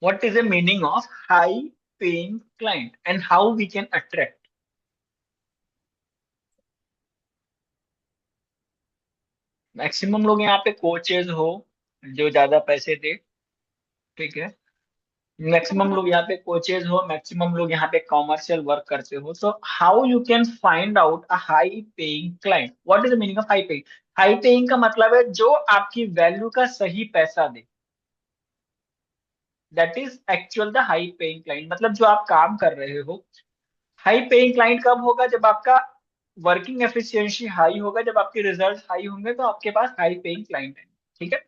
What is the meaning of high paying client and how we can attract? Maximum लोग यहाँ पे coaches हो जो ज्यादा पैसे दे, ठीक है। मैक्सिमम लोग यहाँ पे कोचेज हो, मैक्सिमम लोग यहाँ पे कॉमर्शियल वर्क करते हो। तो how you can find out a high paying client? What is the meaning of high paying? High paying का मतलब है जो आपकी वैल्यू का सही पैसा दे। That is actual the high paying client, मतलब जो आप काम कर रहे हो। हाई पेइंग क्लाइंट कब होगा? जब आपका वर्किंग एफिशिएंसी हाई होगा, जब आपके रिजल्ट हाई होंगे, तो आपके पास हाई पेइंग क्लाइंट है, ठीक है।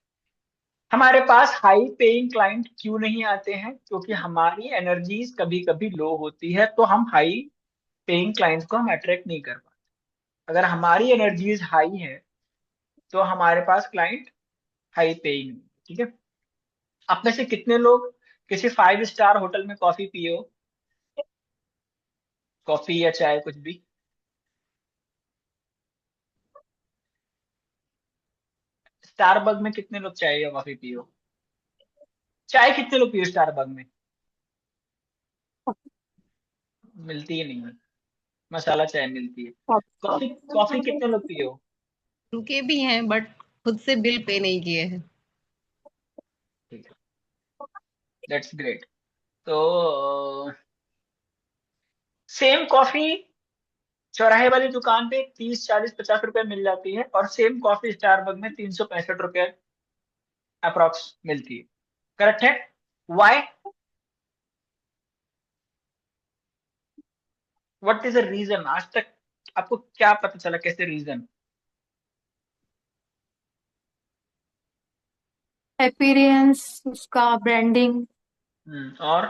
हमारे पास हाई पेइंग क्लाइंट क्यों नहीं आते हैं? क्योंकि हमारी एनर्जीज कभी कभी लो होती है, तो हम हाई पेइंग क्लाइंट्स को हम अट्रैक्ट नहीं कर पाते। अगर हमारी एनर्जीज हाई है तो हमारे पास क्लाइंट हाई पेइंग, ठीक है। आप में से कितने लोग किसी 5 स्टार होटल में कॉफी पिए हो? कॉफी या चाय कुछ भी। स्टारबक में कितने लोग चाय या कॉफी पिए हो? चाय कितने लोग पिए स्टारबक में? मिलती ही नहीं है, मसाला चाय मिलती है। कॉफी कॉफी कितने लोग पिए हो? उनके भी हैं बट खुद से बिल पे नहीं किए हैं। ठीक है, दैट्स ग्रेट। तो सेम कॉफी चौराहे वाली दुकान पे 30 40 50 रुपए मिल जाती है, और सेम कॉफी स्टारबक में 365 रुपए अप्रोक्स मिलती है। करेक्ट है? Why? What is the reason? आज तक आपको क्या पता चला कैसे रीजन? अपीयरेंस, उसका ब्रांडिंग। और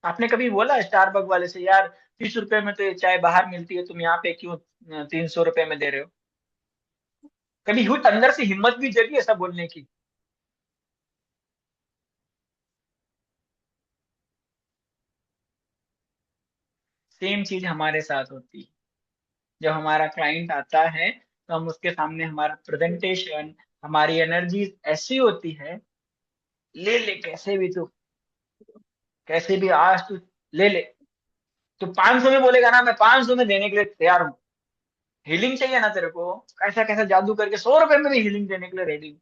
आपने कभी बोला स्टारबक वाले से, यार 30 रुपए में तो ये चाय बाहर मिलती है, तुम यहाँ पे क्यों 300 रुपए में दे रहे हो? कभी हुई अंदर से हिम्मत भी जगी ऐसा बोलने की? सेम चीज हमारे साथ होती है। जब हमारा क्लाइंट आता है तो हम उसके सामने हमारा प्रेजेंटेशन, हमारी एनर्जी ऐसी होती है, ले ले कैसे भी तू, कैसे भी आज तू ले ले। तो 500 में बोलेगा ना, मैं 500 में देने के लिए तैयार हूँ। हीलिंग चाहिए ना तेरे को, कैसा कैसा जादू करके 100 रुपए में भी हीलिंग देने के लिए रेडी हूँ।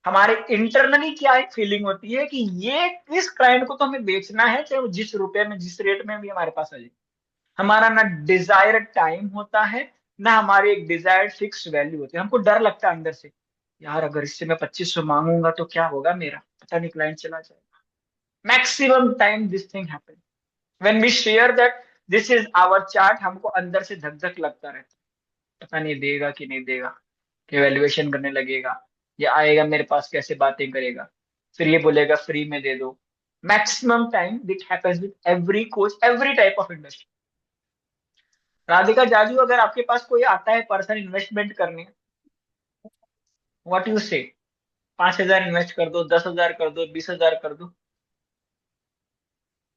हमारे इंटरनली क्या एक फीलिंग होती है कि ये इस क्लाइंट को तो हमें बेचना है, चाहे वो जिस रुपए में जिस रेट में भी हमारे पास आ जाए। हमारा ना डिजायर्ड टाइम होता है, ना हमारी एक डिजायर्ड फिक्स वैल्यू होती है। हमको डर लगता है अंदर से, यार अगर इससे मैं 2500 मांगूंगा तो क्या होगा मेरा, पता नहीं क्लाइंट चला जाएगा। Maximum time this thing happen when we share that this is our chart. हमको अंदर से धक धक लगता रहता है, पता नहीं देगा कि नहीं देगा, इवेल्युएशन करने लगेगा, ये आएगा मेरे पास कैसे बातें करेगा, फिर ये बोलेगा फ्री में दे दो। Maximum time that happens with every coach, every type of industry. Radhika Jaju, अगर आपके पास कोई आता है पर्सन इन्वेस्टमेंट करने, व्हाट यू से? 5,000 इन्वेस्ट कर दो, 10,000 कर दो, 20,000 कर दो।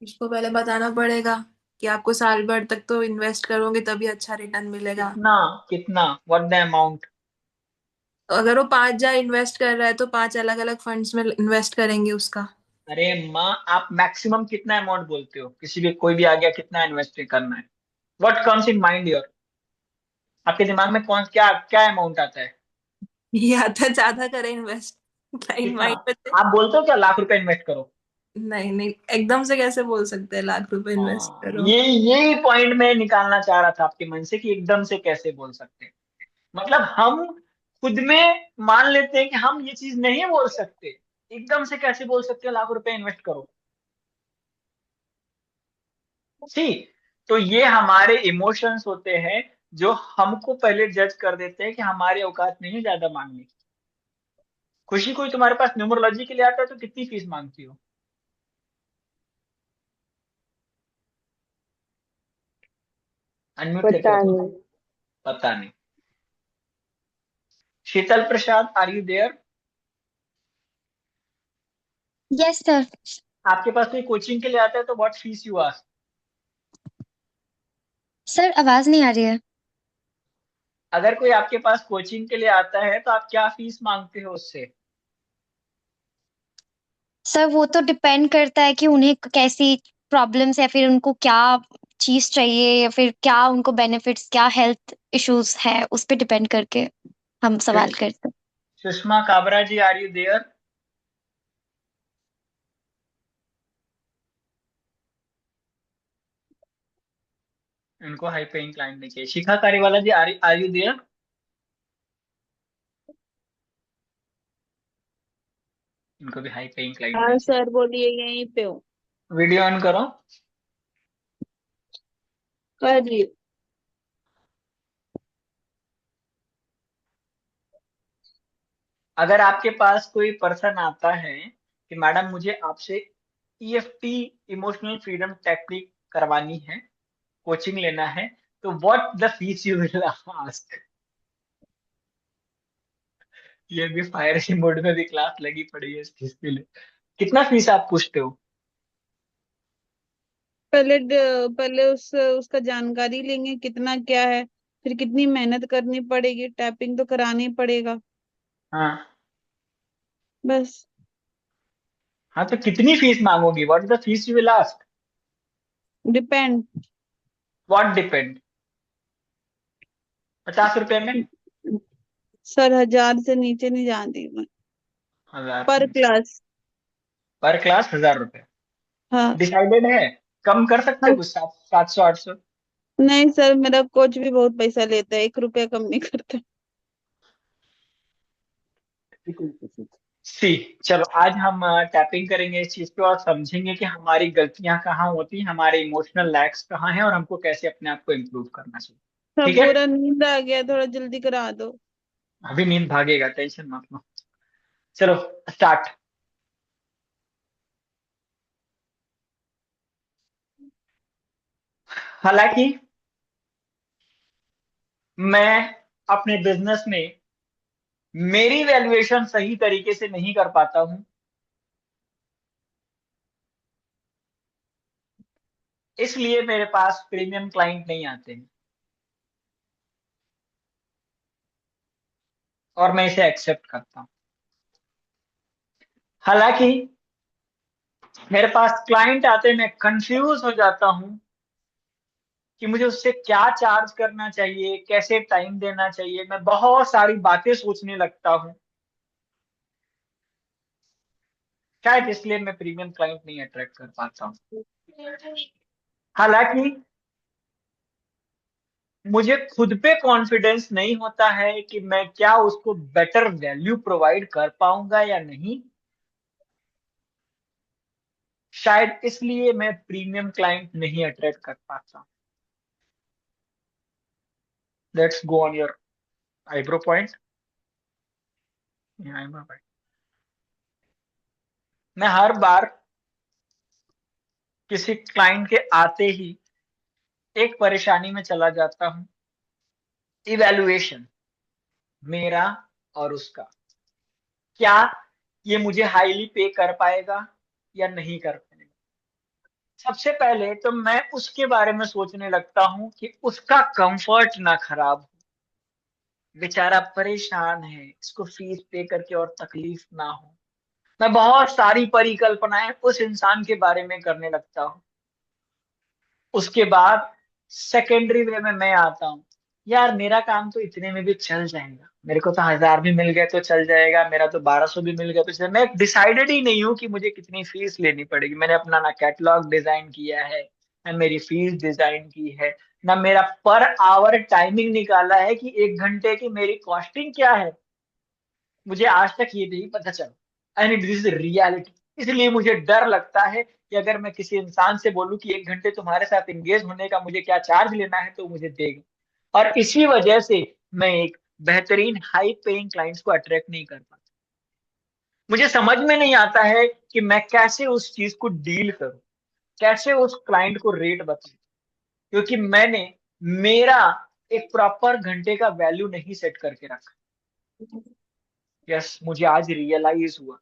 उसको पहले बताना पड़ेगा कि आपको साल भर तक तो इन्वेस्ट करोगे तभी अच्छा रिटर्न मिलेगा। कितना? कितना? What the amount? तो अगर वो 5,000 इन्वेस्ट कर रहा है तो 5 अलग अलग फंड्स में इन्वेस्ट करेंगे उसका। अरे माँ, आप मैक्सिमम कितना अमाउंट बोलते हो? किसी भी कोई भी आ गया, कितना इन्वेस्ट करना है? What comes in mind your? आपके दिमाग में कौन क्या क्या अमाउंट आता है? या तो ज्यादा करे इन्वेस्ट, क्लाइंट कितना? माइंड में से। आप बोलते हो क्या लाख रुपए इन्वेस्ट करो? नहीं नहीं, एकदम से कैसे बोल सकते हैं लाख रुपए इन्वेस्ट हाँ, करो। यही पॉइंट मैं निकालना चाह रहा था आपके मन से कि एकदम से कैसे बोल सकते हैं। मतलब हम खुद में मान लेते हैं कि हम ये चीज नहीं बोल सकते, एकदम से कैसे बोल सकते हैं लाख रुपए इन्वेस्ट करो? सी, तो ये हमारे इमोशंस होते हैं जो हमको पहले जज कर देते हैं कि हमारे औकात नहीं है ज्यादा मांगने की। खुशी, कोई तुम्हारे पास न्यूमरोलॉजी के लिए आता है तो कितनी फीस मांगती हो? अनम्यूट करके पता बताओ। नहीं। पता नहीं। Sheetal Prasad, are you there? Yes sir. आपके पास कोई कोचिंग के लिए आता है तो what fees you ask? Sir आवाज नहीं आ रही है। अगर कोई आपके पास कोचिंग के लिए आता है तो आप क्या फीस मांगते हो उससे? सर वो तो डिपेंड करता है कि उन्हें कैसी प्रॉब्लम्स या फिर उनको क्या चीज चाहिए या फिर क्या उनको बेनिफिट्स, क्या हेल्थ इश्यूज है, उस पे डिपेंड करके हम सवाल करते हैं। सुषमा काबरा जी, आर यू देयर? इनको हाई पेइंग क्लाइंट नहीं चाहिए। शिखा कारीवाला जी, आर यू देयर? इनको भी हाई पेइंग क्लाइंट नहीं हाँ चाहिए। सर बोलिए, यहीं पे हूँ। वीडियो ऑन करो। कर रही हूँ। अगर आपके पास कोई पर्सन आता है कि मैडम मुझे आपसे ईएफटी, इमोशनल फ्रीडम टेक्निक करवानी है, कोचिंग लेना है, तो what the fees you will ask? ये भी फायर मोड में भी क्लास लगी पड़ी है इस चीज के लिए। कितना फीस आप पूछते हो? पहले उसका जानकारी लेंगे कितना क्या है, फिर कितनी मेहनत करनी पड़ेगी, टैपिंग तो करानी पड़ेगा। हाँ। बस। हाँ, तो कितनी फीस मांगोगी? What the fees you will ask? Depend. What depend? 50 रुपए में? सर 1000 से नीचे नहीं जानती मैं। 1000 पर क्लास। पर क्लास? 1000 रुपए हाँ। डिसाइडेड है? कम कर सकते हाँ। हो कुछ? 700 800? नहीं सर, मेरा कोच भी बहुत पैसा लेता है, 1 रुपया कम नहीं करता। सी, चलो आज हम टैपिंग करेंगे इस चीज पे और समझेंगे कि हमारी गलतियां कहाँ होती हैं, हमारे इमोशनल लैक्स कहाँ हैं और हमको कैसे अपने आप को इम्प्रूव करना चाहिए। सब ठीक है? पूरा नींद आ गया, थोड़ा जल्दी करा दो। अभी नींद भागेगा, टेंशन मत लो। चलो स्टार्ट। हालांकि मैं अपने बिजनेस में मेरी वैल्यूएशन सही तरीके से नहीं कर पाता हूं, इसलिए मेरे पास प्रीमियम क्लाइंट नहीं आते हैं और मैं इसे एक्सेप्ट करता हूं। हालांकि मेरे पास क्लाइंट आते, मैं कंफ्यूज हो जाता हूं कि मुझे उससे क्या चार्ज करना चाहिए, कैसे टाइम देना चाहिए, मैं बहुत सारी बातें सोचने लगता हूं। शायद इसलिए मैं प्रीमियम क्लाइंट नहीं अट्रैक्ट कर पाता हूं। हालांकि मुझे खुद पे कॉन्फिडेंस नहीं होता है कि मैं क्या उसको बेटर वैल्यू प्रोवाइड कर पाऊंगा या नहीं। शायद इसलिए मैं प्रीमियम क्लाइंट नहीं अट्रैक्ट कर पाता। Let's go on your eyebrow point. मैं हर बार किसी क्लाइंट के आते ही एक परेशानी में चला जाता हूं, इवैल्यूएशन मेरा और उसका। क्या ये मुझे हाईली पे कर पाएगा या नहीं कर पाएगा? सबसे पहले तो मैं उसके बारे में सोचने लगता हूं कि उसका कंफर्ट ना खराब हो, बेचारा परेशान है, इसको फीस पे करके और तकलीफ ना हो। मैं बहुत सारी परिकल्पनाएं उस इंसान के बारे में करने लगता हूं। उसके बाद सेकेंडरी वे में मैं आता हूँ, यार मेरा काम तो इतने में भी चल जाएगा, मेरे को तो 1000 भी मिल गए तो चल जाएगा, मेरा तो 1200 भी मिल गया तो चल। मैं डिसाइडेड ही नहीं हूँ कि मुझे कितनी फीस लेनी पड़ेगी। मैंने अपना ना कैटलॉग डिजाइन किया है, ना मेरी फीस डिजाइन की है, ना मेरा पर आवर टाइमिंग निकाला है कि 1 घंटे की मेरी कॉस्टिंग क्या है। मुझे आज तक ये नहीं पता चला, एंड दिस इज रियलिटी। इसलिए मुझे डर लगता है कि अगर मैं किसी इंसान से बोलूं कि 1 घंटे तुम्हारे साथ एंगेज होने का मुझे क्या चार्ज लेना है, तो मुझे देगा। और इसी वजह से मैं एक बेहतरीन हाई पेइंग क्लाइंट्स को अट्रैक्ट नहीं कर पाता। मुझे समझ में नहीं आता है कि मैं कैसे उस चीज को डील करूं, कैसे उस क्लाइंट को रेट बताऊं, क्योंकि मैंने मेरा एक प्रॉपर घंटे का वैल्यू नहीं सेट करके रखा। यस, मुझे आज रियलाइज हुआ,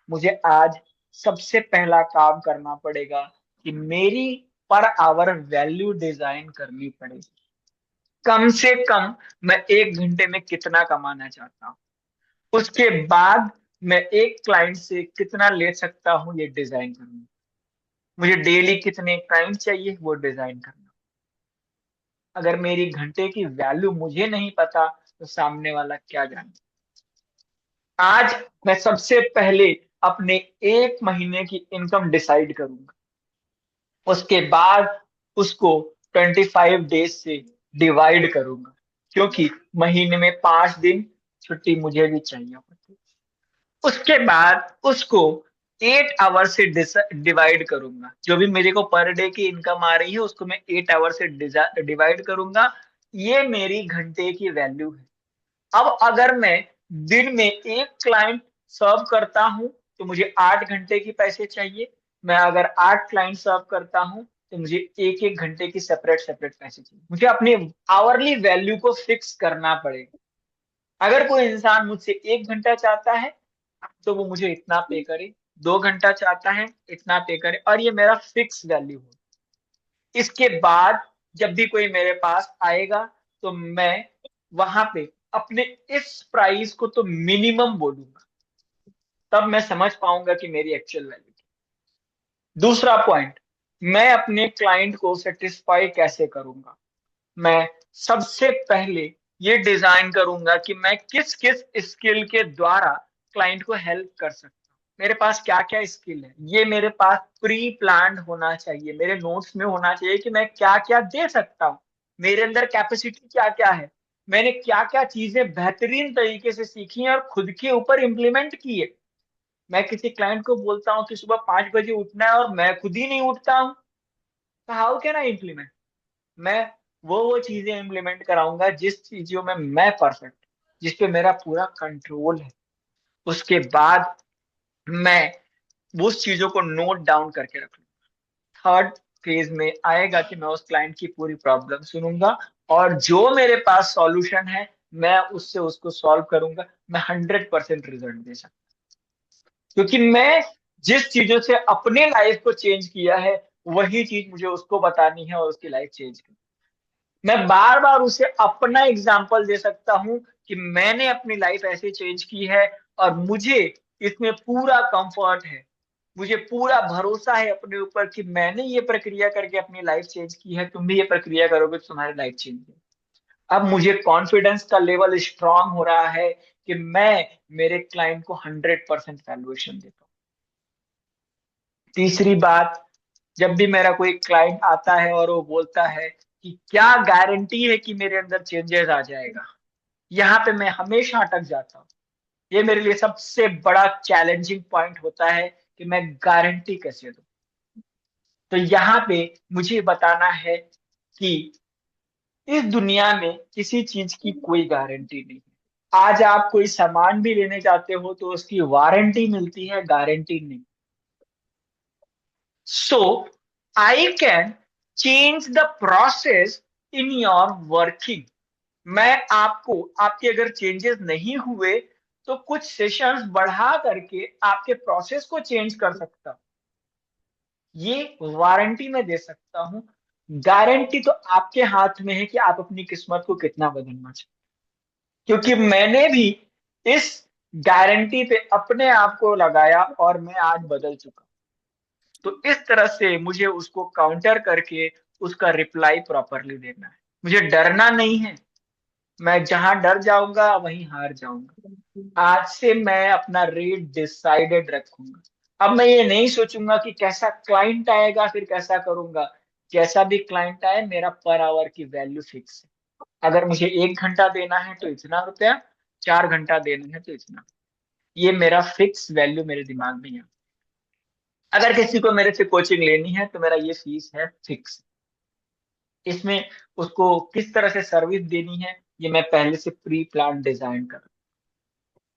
मुझे आज सबसे पहला काम करना पड़ेगा कि मेरी पर आवर वैल्यू डिजाइन करनी पड़ेगी। कम से कम मैं 1 घंटे में कितना कमाना चाहता हूँ, उसके बाद मैं एक क्लाइंट से कितना ले सकता हूँ ये डिजाइन करूंगा। मुझे डेली कितने क्लाइंट चाहिए वो डिजाइन करना। अगर मेरी घंटे की वैल्यू मुझे नहीं पता तो सामने वाला क्या जाने। आज मैं सबसे पहले अपने 1 महीने की इनकम डिसाइड करूंगा, उसके बाद उसको 25 डेज से डिवाइड करूंगा, क्योंकि महीने में 5 दिन छुट्टी मुझे भी चाहिए होती है। उसके बाद उसको 8 आवर से डिवाइड करूंगा। जो भी मेरे को पर डे की इनकम आ रही है उसको मैं 8 आवर से डिवाइड करूंगा। ये मेरी घंटे की वैल्यू है। अब अगर मैं दिन में एक क्लाइंट सर्व करता हूं तो मुझे 8 घंटे की पैसे चाहिए। मैं अगर 8 क्लाइंट सर्व करता हूं तो मुझे एक एक घंटे की सेपरेट सेपरेट पैसे चाहिए। मुझे अपनी आवरली वैल्यू को फिक्स करना पड़ेगा। अगर कोई इंसान मुझसे 1 घंटा चाहता है तो वो मुझे इतना पे करे, 2 घंटा चाहता है इतना पे करे, और ये मेरा फिक्स वैल्यू हो। इसके बाद जब भी कोई मेरे पास आएगा तो मैं वहां पे अपने इस प्राइस को तो मिनिमम बोलूंगा, तब मैं समझ पाऊंगा कि मेरी एक्चुअल वैल्यू क्या। दूसरा पॉइंट, मैं अपने क्लाइंट को सेटिस्फाई कैसे करूंगा। मैं सबसे पहले ये डिजाइन करूंगा कि मैं किस किस स्किल के द्वारा क्लाइंट को हेल्प कर सकता हूँ। मेरे पास क्या क्या स्किल है ये मेरे पास प्री प्लान्ड होना चाहिए, मेरे नोट्स में होना चाहिए कि मैं क्या क्या दे सकता हूँ, मेरे अंदर कैपेसिटी क्या क्या है, मैंने क्या क्या चीजें बेहतरीन तरीके से सीखी हैं और खुद के ऊपर इम्प्लीमेंट की है। मैं किसी क्लाइंट को बोलता हूँ कि सुबह 5 बजे उठना है और मैं खुद ही नहीं उठता हूँ, तो हाउ कैन आई इम्प्लीमेंट। मैं वो चीजें इम्प्लीमेंट कराऊंगा जिस चीजों में मैं परफेक्ट, जिस पे मेरा पूरा कंट्रोल है। उसके बाद मैं उस चीजों को नोट डाउन करके रख लूंगा। थर्ड फेज में आएगा कि मैं उस क्लाइंट की पूरी प्रॉब्लम सुनूंगा और जो मेरे पास सॉल्यूशन है मैं उससे उसको सॉल्व करूंगा। मैं 100% रिजल्ट दे सकता हूं, क्योंकि मैं जिस चीजों से अपने लाइफ को चेंज किया है वही चीज मुझे उसको बतानी है और उसकी लाइफ चेंज करनी। मैं बार बार उसे अपना एग्जाम्पल दे सकता हूं कि मैंने अपनी लाइफ ऐसे चेंज की है और मुझे इसमें पूरा कंफर्ट है, मुझे पूरा भरोसा है अपने ऊपर कि मैंने ये प्रक्रिया करके अपनी लाइफ चेंज की है, तुम भी ये प्रक्रिया करोगे तो तुम्हारी लाइफ चेंज है। अब मुझे कॉन्फिडेंस का लेवल स्ट्रांग हो रहा है कि मैं मेरे क्लाइंट को 100% वैल्यूएशन देता हूँ। तीसरी बात, जब भी मेरा कोई क्लाइंट आता है और वो बोलता है कि क्या गारंटी है कि मेरे अंदर चेंजेस आ जाएगा, यहाँ पे मैं हमेशा अटक जाता हूँ। ये मेरे लिए सबसे बड़ा चैलेंजिंग पॉइंट होता है कि मैं गारंटी कैसे दूं। तो यहाँ पे मुझे बताना है कि इस दुनिया में किसी चीज की कोई गारंटी नहीं है। आज आप कोई सामान भी लेने जाते हो तो उसकी वारंटी मिलती है, गारंटी नहीं। So I can change the process in your working. मैं आपको आपके अगर चेंजेस नहीं हुए तो कुछ सेशंस बढ़ा करके आपके प्रोसेस को चेंज कर सकता हूं। ये वारंटी मैं दे सकता हूं। गारंटी तो आपके हाथ में है कि आप अपनी किस्मत को कितना बदलना चाहते, क्योंकि मैंने भी इस गारंटी पे अपने आप को लगाया और मैं आज बदल चुका। तो इस तरह से मुझे उसको काउंटर करके उसका रिप्लाई प्रॉपरली देना है। मुझे डरना नहीं है, मैं जहां डर जाऊंगा वहीं हार जाऊंगा। आज से मैं अपना रेट डिसाइडेड रखूंगा। अब मैं ये नहीं सोचूंगा कि कैसा क्लाइंट आएगा फिर कैसा करूंगा। जैसा भी क्लाइंट आए मेरा पर आवर की वैल्यू फिक्स है। अगर मुझे 1 घंटा देना है तो इतना रुपया, 4 घंटा देना है तो इतना। ये मेरा फिक्स वैल्यू मेरे दिमाग में है। अगर किसी को मेरे से कोचिंग लेनी है तो मेरा ये फीस है फिक्स। इसमें उसको किस तरह से सर्विस देनी है ये मैं पहले से प्री प्लान डिजाइन कर,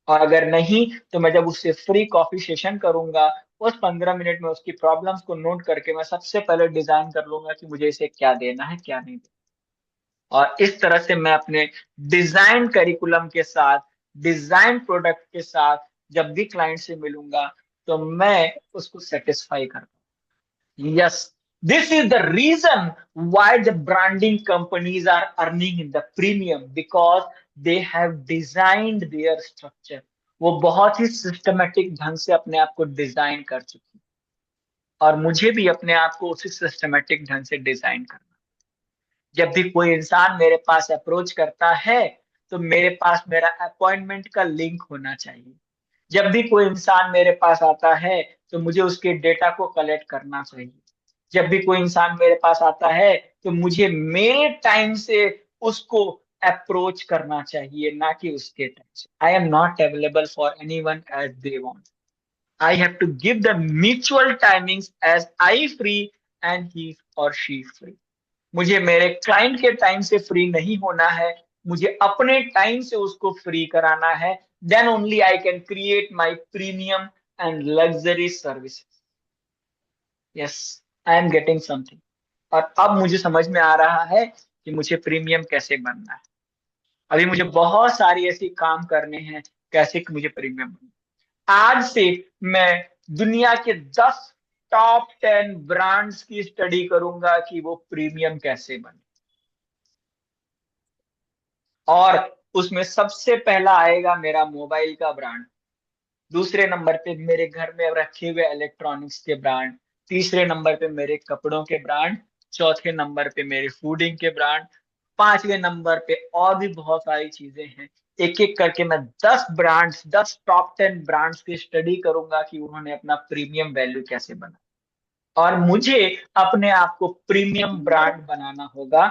और अगर नहीं तो मैं जब उससे फ्री कॉफी सेशन करूंगा उस 15 मिनट में उसकी प्रॉब्लम्स को नोट करके मैं सबसे पहले डिजाइन कर लूंगा कि मुझे इसे क्या देना है क्या नहीं देना। और इस तरह से मैं अपने डिजाइन करिकुलम के साथ, डिजाइन प्रोडक्ट के साथ जब भी क्लाइंट से मिलूंगा तो मैं उसको सेटिस्फाई कर पाऊँ। Yes, This is the reason why the branding companies are earning in the premium, because they have designed their structure. वो बहुत ही सिस्टमेटिक ढंग से अपने आप को डिजाइन कर चुकी है, और मुझे भी अपने आप को उसी सिस्टमेटिक ढंग से डिजाइन करना। जब भी कोई इंसान मेरे पास अप्रोच करता है तो मेरे पास मेरा अपॉइंटमेंट का लिंक होना चाहिए। जब भी कोई इंसान मेरे पास आता है तो मुझे उसके डेटा को कलेक्ट करना चाहिए। जब भी कोई इंसान मेरे पास आता है तो मुझे मेरे टाइम से उसको अप्रोच करना चाहिए, ना कि उसके टाइम से। I am not available for anyone as they want. I have to give the mutual timings as I free and he or she free. मुझे मेरे क्लाइंट के टाइम से फ्री नहीं होना है, मुझे अपने टाइम से उसको फ्री कराना है। Then only I can create my premium and luxury services. Yes, I am getting something. और अब मुझे समझ में आ रहा है कि मुझे प्रीमियम कैसे बनना है। अभी मुझे बहुत सारी ऐसी काम करने हैं, कैसे कि मुझे प्रीमियम बनना। आज से मैं दुनिया के 10 टॉप 10 ब्रांड्स की स्टडी करूंगा कि वो प्रीमियम कैसे बने। और उसमें सबसे पहला आएगा मेरा मोबाइल का ब्रांड, दूसरे नंबर पे मेरे घर में रखे हुए इलेक्ट्रॉनिक्स के ब्रांड, तीसरे नंबर पे मेरे कपड़ों के ब्रांड, चौथे नंबर पे मेरे फूडिंग के ब्रांड, पांचवें नंबर पे और भी बहुत सारी चीजें हैं। एक एक करके मैं 10 टॉप 10 ब्रांड्स की स्टडी करूंगा कि उन्होंने अपना प्रीमियम वैल्यू कैसे बना। और मुझे अपने आप को प्रीमियम ब्रांड बनाना होगा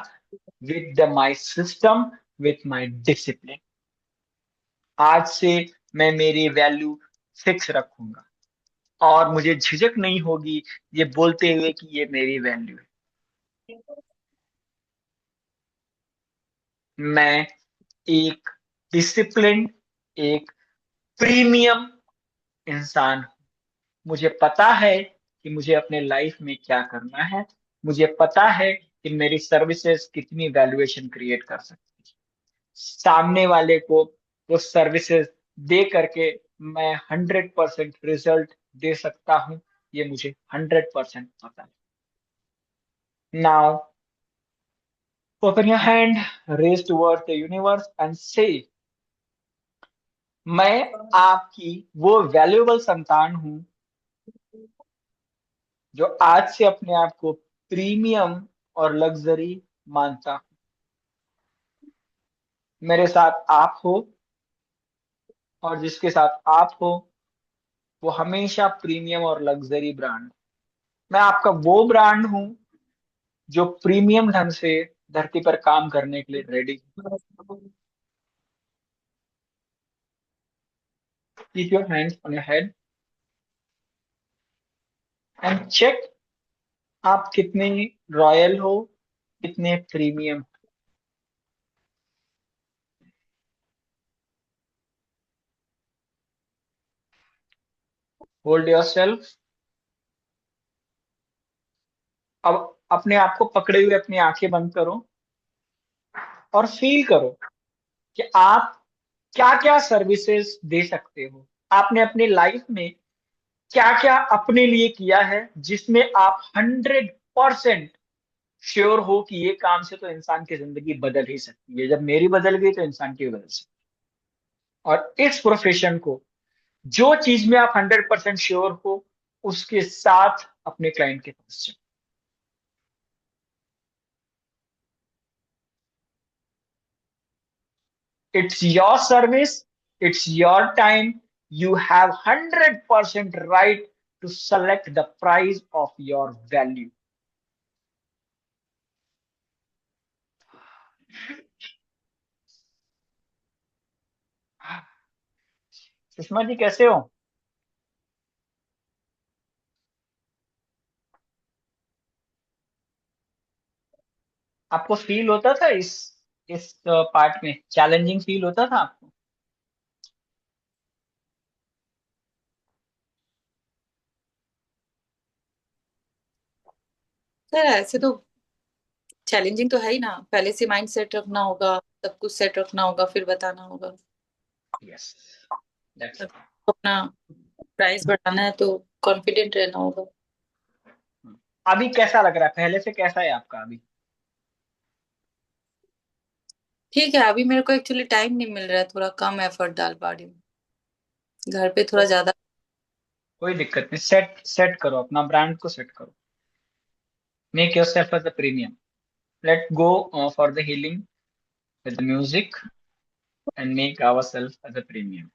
with my system, with my discipline. आज से मैं मेरी वैल्यू फिक्स रखूंगा और मुझे झिझक नहीं होगी ये बोलते हुए कि ये मेरी वैल्यू है। मैं एक डिसिप्लिन, एक प्रीमियम इंसान हूं। मुझे पता है कि मुझे अपने लाइफ में क्या करना है। मुझे पता है कि मेरी सर्विसेज कितनी वैल्यूएशन क्रिएट कर सकती है। सामने वाले को वो सर्विसेज दे करके मैं 100% रिजल्ट दे सकता हूं, ये मुझे 100% पता है। Now open your hand, raise towards the universe and say, मैं आपकी वो वैल्यूएबल संतान हूं जो आज से अपने आप को प्रीमियम और लग्जरी मानता हूं। मेरे साथ आप हो और जिसके साथ आप हो वो हमेशा प्रीमियम और लग्जरी ब्रांड। मैं आपका वो ब्रांड हूं जो प्रीमियम ढंग से धरती पर काम करने के लिए ready. Keep your hands on your head and check आप कितने रॉयल हो, कितने प्रीमियम। Hold your self. अब अपने आप को पकड़े हुए अपनी आंखें बंद करो और फील करो कि आप क्या क्या सर्विसेज दे सकते हो। आपने अपनी लाइफ में क्या क्या अपने लिए किया है जिसमें आप 100% श्योर हो कि ये काम से तो इंसान की जिंदगी बदल ही सकती है। जब मेरी बदल गई तो इंसान की भी बदल सकती है। और इस प्रोफेशन को, जो चीज में आप 100% श्योर हो, उसके साथ अपने क्लाइंट के पास जाओ। It's your service, it's your time. You have 100% right to select the price of your value. Sushma ji कैसे हो? आपको फील होता था इस पार्ट में चैलेंजिंग फील होता था आपको? सर ऐसे तो चैलेंजिंग तो है ही ना, पहले से माइंड सेट रखना होगा, सब कुछ सेट रखना होगा, फिर बताना होगा। यस, दैट्स अपना प्राइस बढ़ाना है तो कॉन्फिडेंट रहना होगा। अभी कैसा लग रहा है, पहले से कैसा है आपका अभी? ठीक है, अभी मेरे को एक्चुअली टाइम नहीं मिल रहा है, थोड़ा कम एफर्ट डाल पा रही हूँ, घर पे थोड़ा ज्यादा। कोई दिक्कत नहीं, सेट सेट करो, अपना ब्रांड को सेट करो, make yourself as a premium, let go for the healing with the music and make ourselves as a premium.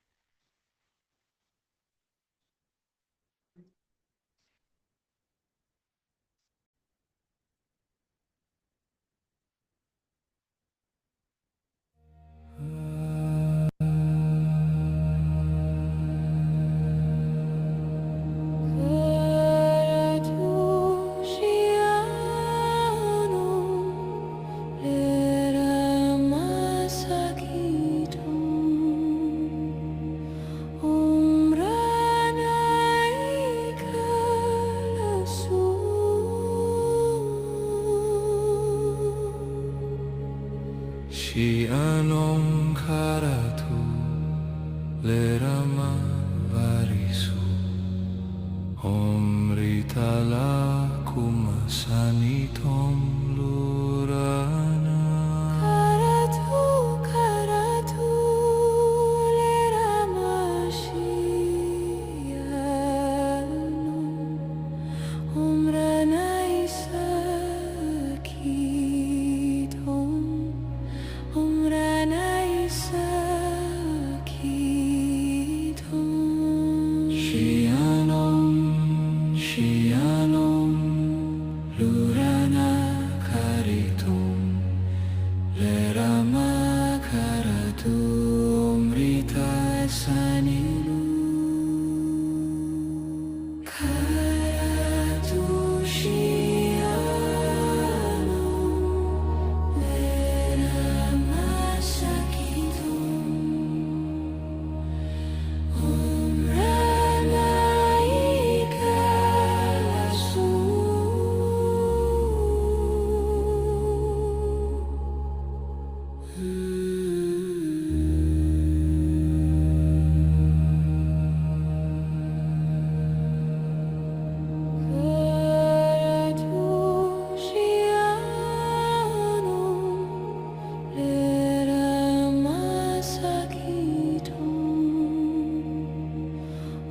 Si anong karatu lerama varisu Omritala kumasanitom lurana Karatu lerama shiyanum Omranai sakitom Omranai sakitom Shianom Lurana karitum Lerama karatum Rita sanilu Karatu shianom Lerama sakitum Omranai kalasu Karatu shianom Lerama sakitum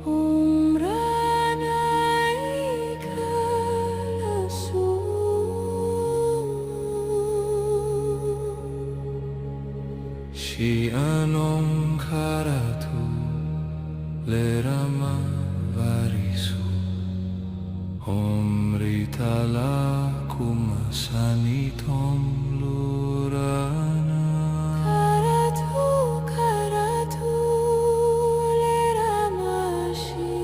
Omranai kalasu Shianom karatu lerama varisu Omritala kumasanitom lurana Karatu lerama shiyanum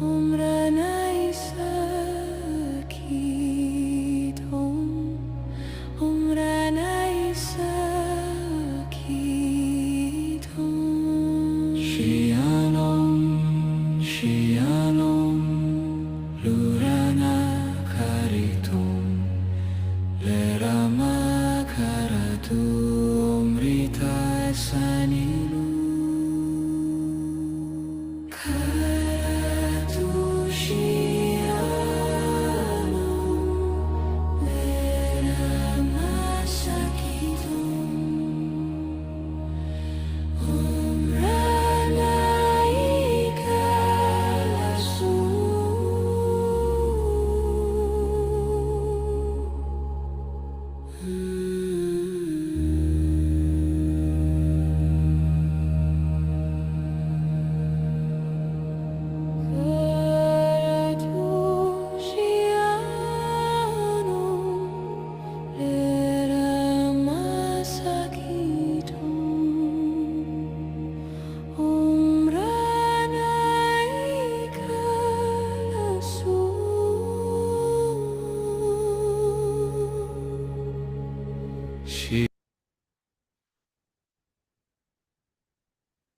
Omranai sakitom Omranai sakitom Shianom Lurana karitum Lerama karatum Rita